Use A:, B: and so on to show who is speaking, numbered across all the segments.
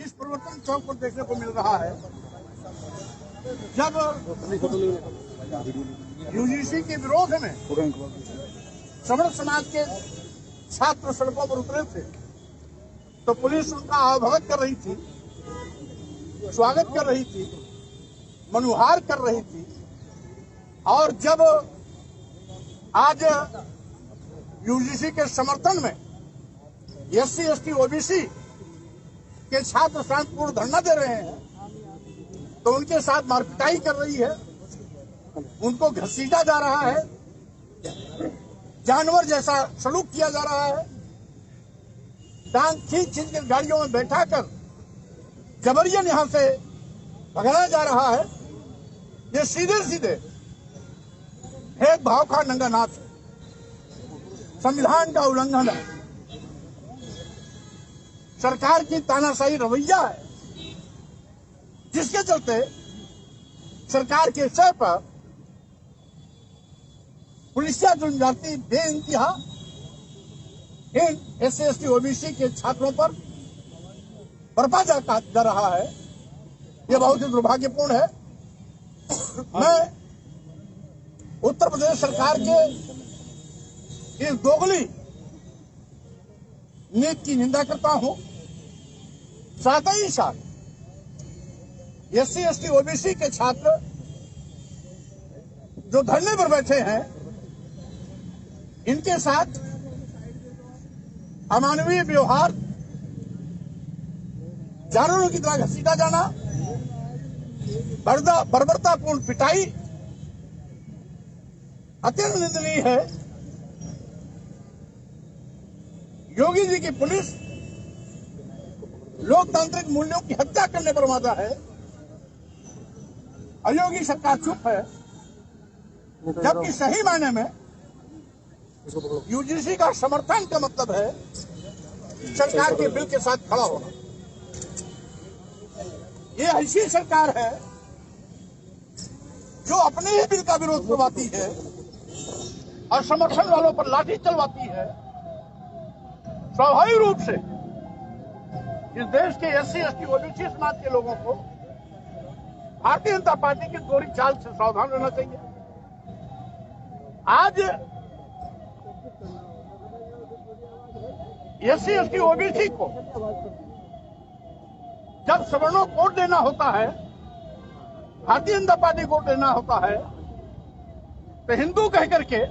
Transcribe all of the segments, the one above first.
A: इस परिवर्तन चौक पर देखने को मिल रहा है जब यूजीसी के विरोध में श्रमण समाज के छात्र सड़कों पर उतरे थे तो पुलिस उनका आवभगत कर रही थी, स्वागत कर रही थी, मनुहार कर रही थी। और जब आज यूजीसी के समर्थन में एससी एसटी ओबीसी के छात्र शांतिपूर्ण धरना दे रहे हैं तो उनके साथ मारपिटाई कर रही है, उनको घसीटा जा रहा है, जानवर जैसा सलूक किया जा रहा है, टांग खींच खींच कर गाड़ियों में बैठा कर जबरियन यहां से भगाया जा रहा है। ये सीधे सीधे भेदभाव का नंगा नाच है, संविधान का उल्लंघन है, सरकार की तानाशाही रवैया है, जिसके चलते सरकार के स्तर पर पुलिसिया जनजाति बेइंतहा इन एससी एसटी ओबीसी के छात्रों पर बरपा जा रहा है। यह बहुत ही दुर्भाग्यपूर्ण है। मैं उत्तर प्रदेश सरकार के इस दोगली नीति की निंदा करता हूं। साथ ही साथ एससी एसटी ओबीसी के छात्र जो धरने पर बैठे हैं, इनके साथ अमानवीय व्यवहार, जानवरों की तरह घसीटा जाना, बर्बरतापूर्ण पिटाई अत्यंत निंदनीय है। योगी जी की पुलिस लोकतांत्रिक मूल्यों की हत्या करने पर मादा है, अयोगी सरकार चुप है, जबकि सही मायने में यूजीसी का समर्थन का मतलब है सरकार के बिल के साथ खड़ा होना। ये ऐसी सरकार है जो अपने ही बिल का विरोध करवाती है और समर्थन वालों पर लाठी चलवाती है। स्वाभाविक रूप से इस देश के एससी एसटी ओबीसी समाज के लोगों को भारतीय जनता पार्टी की दोहरी चाल से सावधान रहना चाहिए। आज एससी एसटी ओबीसी को जब सवर्णों को वोट देना होता है, भारतीय जनता पार्टी को वोट देना होता है, तो हिंदू कह करके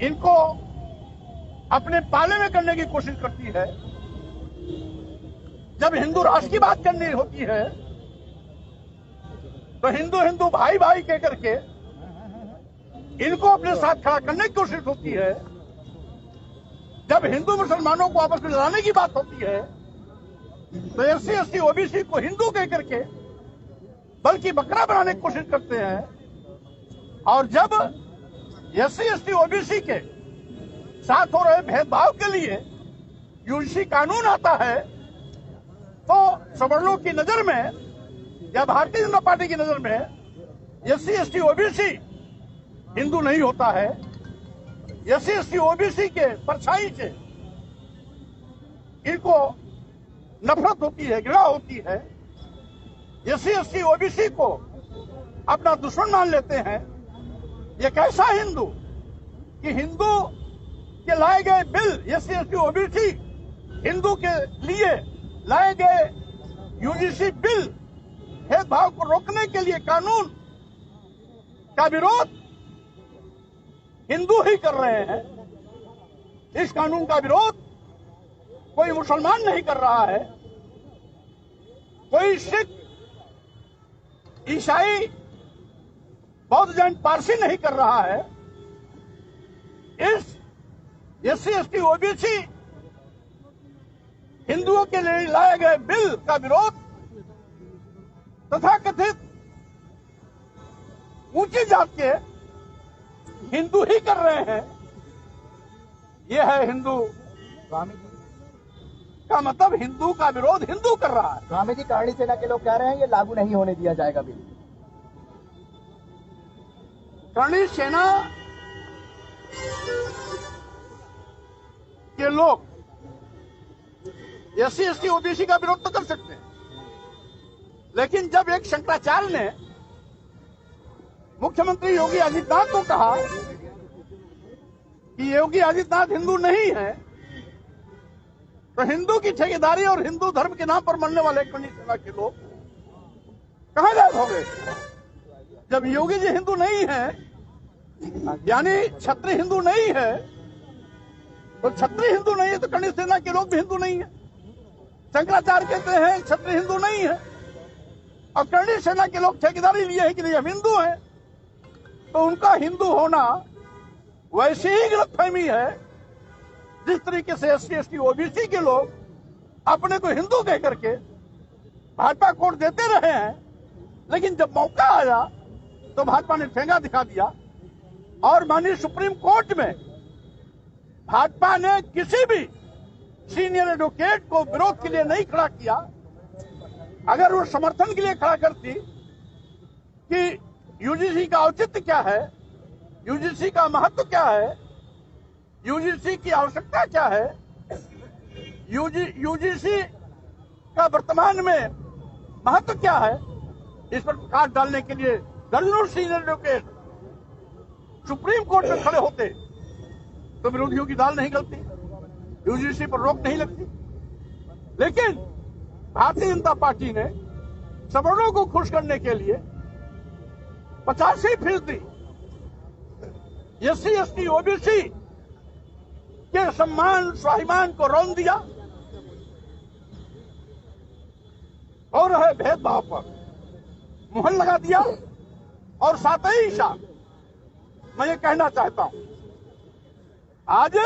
A: इनको अपने पाले में करने की कोशिश करती है। जब हिंदू राष्ट्र की बात करनी होती है तो हिंदू हिंदू भाई भाई कह करके इनको अपने साथ खड़ा करने की कोशिश होती है। जब हिंदू मुसलमानों को आपस में लड़ाने की बात होती है तो एससी एसटी ओबीसी को हिंदू कह करके बल्कि बकरा बनाने की कोशिश करते हैं। और जब एससी एसटी ओबीसी के साथ हो रहे भेदभाव के लिए यूजीसी कानून आता है तो सवर्णों की नजर में या भारतीय जनता पार्टी की नजर में एससी एसटी ओबीसी हिंदू नहीं होता है। एससी एसटी ओबीसी के परछाई से इनको नफरत होती है, घृणा होती है। एससी एसटी ओबीसी को अपना दुश्मन मान लेते हैं। ये कैसा हिंदू कि हिंदू के लाए गए bill SC ST OBC Hindu के लिए लाए गए यूजीसी बिल भेदभाव को रोकने के लिए कानून का विरोध हिंदू ही कर रहे हैं। इस कानून का विरोध कोई मुसलमान नहीं कर रहा है, कोई सिख, ईसाई, बौद्ध, जैन, पारसी नहीं कर रहा है। इस एससी एसटी ओबीसी हिंदुओं के लिए लाए गए बिल का विरोध तथाकथित ऊंची जात के हिंदू ही कर रहे हैं। यह है हिंदू का मतलब, हिंदू का विरोध हिंदू कर रहा है।
B: स्वामी जी, करणी सेना के लोग कह रहे हैं ये लागू नहीं होने दिया जाएगा बिल।
A: करणी सेना के लोग SC ST OBC का विरोध तो कर सकते हैं, लेकिन जब एक शंकराचार्य ने मुख्यमंत्री योगी आदित्यनाथ को कहा कि योगी आदित्यनाथ हिंदू नहीं है, तो हिंदू की ठेकेदारी और हिंदू धर्म के नाम पर मरने वाले कर्णी सेना के लोग कहां गायब हो गए? जब योगी जी हिंदू नहीं है, यानी क्षत्रिय हिंदू नहीं है, तो क्षत्रिय हिंदू नहीं है तो कर्णी सेना के लोग भी हिंदू नहीं है। शंकराचार्य कहते हैं क्षत्रिय हिंदू नहीं है, और कर्णी सेना के लोग ठेकेदारी लिए हैं कि नहीं हम हिंदू हैं, तो उनका हिंदू होना वैसी ही गलतफहमी है जिस तरीके से SC ST OBC के लोग अपने को हिंदू कह करके भाजपा को वोट देते रहे हैं, लेकिन जब मौका आया तो भाजपा ने ठेंगा दिखा दिया और माननीय सुप्रीम कोर्ट में भाजपा ने किसी भी सीनियर एडवोकेट को विरोध के लिए नहीं खड़ा किया। अगर वो समर्थन के लिए खड़ा करती कि यूजीसी का औचित्य क्या है, यूजीसी का महत्व क्या है, यूजीसी की आवश्यकता क्या है, यूजीसी का वर्तमान में महत्व क्या है, इस पर प्रकाश डालने के लिए दर्जनों सीनियर एडवोकेट सुप्रीम कोर्ट में खड़े होते तो विरोधियों की दाल नहीं गलती, यूजीसी पर रोक नहीं लगती। लेकिन भारतीय जनता पार्टी ने सवर्णों को खुश करने के लिए 85% SC ST OBC के सम्मान स्वाभिमान को रौंद दिया और है भेदभाव पर मुहर लगा दिया। और साथ ही साथ मैं ये कहना चाहता हूं, आज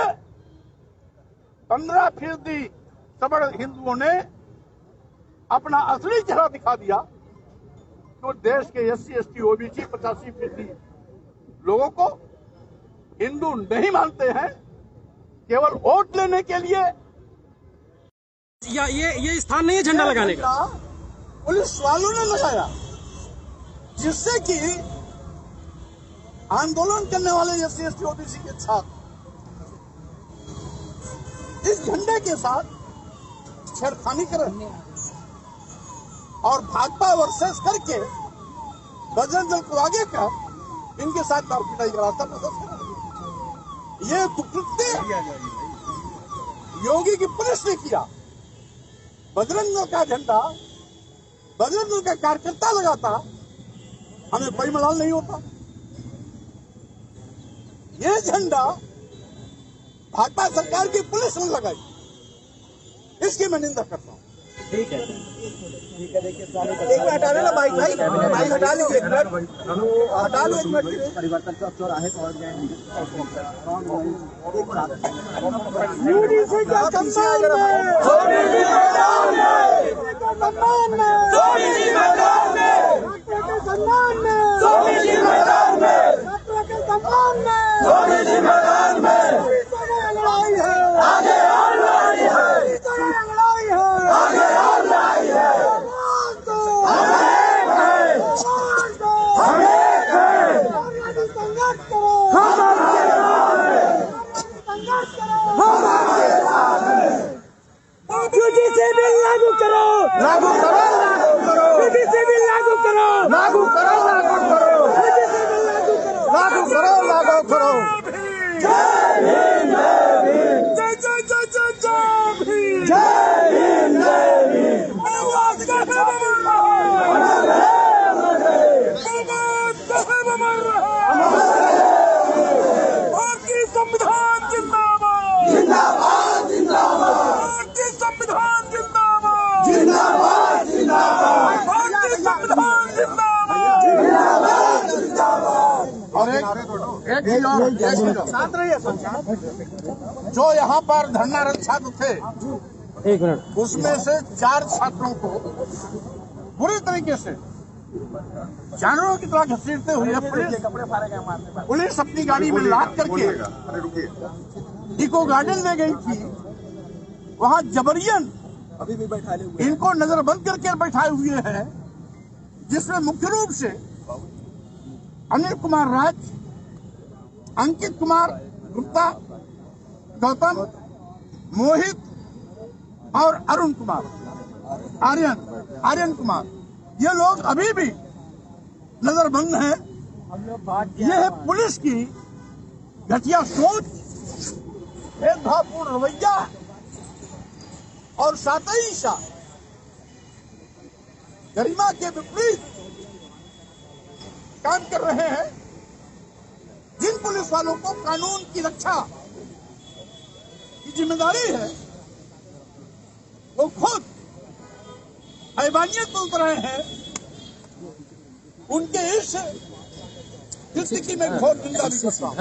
A: 15% सवर्ण हिंदुओं ने अपना असली चेहरा दिखा दिया। तो देश के SC ST OBC 85% लोगों को हिंदू नहीं मानते हैं, केवल वोट लेने के लिए।
C: या ये स्थान नहीं है झंडा लगाने का।
A: पुलिस वालों ने लगाया, जिससे कि आंदोलन करने वाले SC ST OBC के छात्र इस झंडे के साथ छेड़खानी कर रहे हैं और भाजपा वर्सेस करके बजरंग दल को आगे कर इनके साथ मारपीटाई का रास्ता प्रशस्त कर रहे हैं। ये कुकृत्य योगी की पुलिस ने किया। बजरंग दल का झंडा, बजरंग दल का कार्यकर्ता लगाता, हमें कोई मलाल नहीं होता। ये झंडा भाजपा सरकार की पुलिस ने लगाई, इसकी मैं निंदा करता हूं।
B: ठीक है देखिए एक मिनट हटा लेना भाई हटा लीजिए, एक मिनट हटा लो, एक मिनट। परिवर्तन का चौराहे पहुंच गए हैं। यूडीसी का सम्मान में, यूडीसी मैदान में, सम्मान में, यूडीसी मैदान में, सम्मान में, यूडीसी मैदान में, सम्मान में, यूडीसी मैदान में लड़ाई है, आगे और लड़ाई है, लड़ाई है, आगे और लड़ाई है। संघर्ष करो, यूडीसी बिल लागू करो, लागू करो, लागू करो, यूडीसी बिल लागू करो, लागू करो, लागू करो, यूडीसी बिल लागू करो, लागू करो, लागू करो। जय हिंद, जय जय जय जय जय भीम, जय हिंद, जय हिंद। आवाज साहब अमर रहे, भारतीय संविधान जिंदाबाद, जिंदाबाद, जिंदाबाद, भारतीय संविधान जिंदाबाद, जिंदाबाद, जिंदाबाद, भारतीय संविधान जिंदाबाद, जिंदाबाद, जिंदाबाद।
A: और एक जो यहाँ पर धरनारत छात्र थे,
C: एक मिनट,
A: उसमें से 4 छात्रों को बुरी तरीके से जानवरों की तरह घसीटते हुए पुलिस अपनी गाड़ी में लाद करके इको गार्डन ले गई थी। वहां जबरियन
B: अभी भी बैठा हुए
A: इनको नजरबंद करके बैठाए हुए हैं, जिसमें मुख्य रूप से अनिल कुमार राज, अंकित कुमार गुप्ता, गौतम, मोहित, और अरुण कुमार, आर्यन कुमार, ये लोग अभी भी नजरबंद हैं। ये है पुलिस की घटिया सोच, भेदभावपूर्ण रवैया और साथ ही साथ गरिमा के विपरीत काम कर रहे हैं। जिन पुलिस वालों को कानून की रक्षा की जिम्मेदारी है, वो खुद ऐवानियत बरत रहे हैं। उनके इस स्थिति में घोर निंदा भी करता हूं।